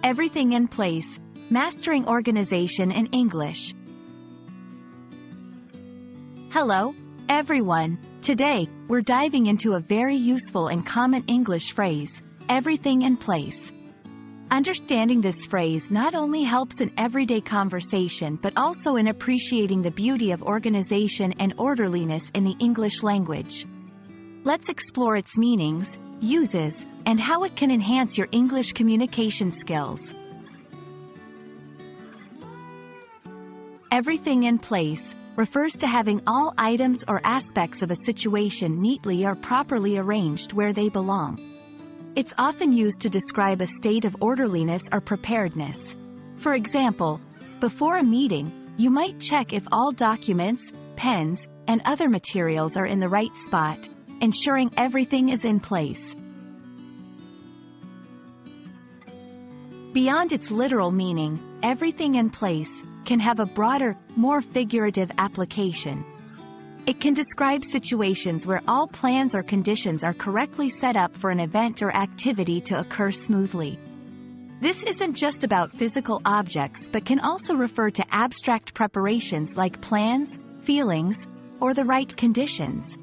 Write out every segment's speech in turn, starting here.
Everything in place. Mastering organization in English. Hello, everyone. Today, we're diving into a very useful and common English phrase, everything in place. Understanding this phrase not only helps in everyday conversation but also in appreciating the beauty of organization and orderliness in the English language. Let's explore its meanings, uses, and how it can enhance your English communication skills. Everything in place refers to having all items or aspects of a situation neatly or properly arranged where they belong. It's often used to describe a state of orderliness or preparedness. For example, before a meeting, you might check if all documents, pens, and other materials are in the right spot, ensuring everything is in place. Beyond its literal meaning, everything in place can have a broader, more figurative application. It can describe situations where all plans or conditions are correctly set up for an event or activity to occur smoothly. This isn't just about physical objects but can also refer to abstract preparations like plans, feelings, or the right conditions.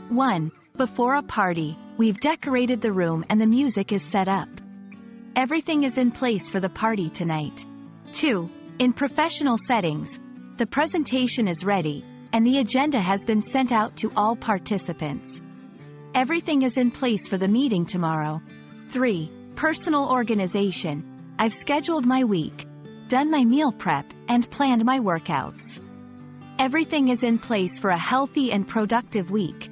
1. Before a party, we've decorated the room and the music is set up. Everything is in place for the party tonight. 2. In professional settings, the presentation is ready, and the agenda has been sent out to all participants. Everything is in place for the meeting tomorrow. 3. Personal organization. I've scheduled my week, done my meal prep, and planned my workouts. Everything is in place for a healthy and productive week.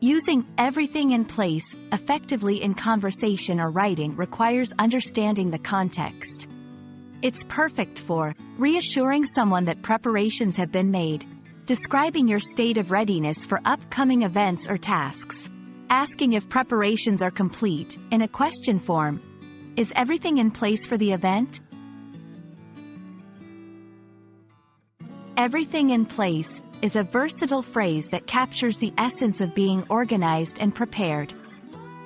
Using everything in place effectively in conversation or writing requires understanding the context. It's perfect for reassuring someone that preparations have been made, describing your state of readiness for upcoming events or tasks, asking if preparations are complete in a question form. Is everything in place for the event? Everything in place is a versatile phrase that captures the essence of being organized and prepared.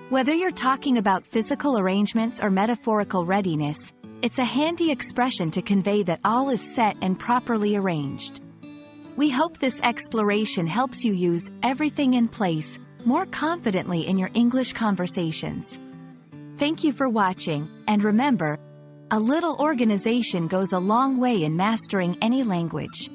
Whether you're talking about physical arrangements or metaphorical readiness, it's a handy expression to convey that all is set and properly arranged. We hope this exploration helps you use everything in place more confidently in your English conversations. Thank you for watching, and remember, a little organization goes a long way in mastering any language.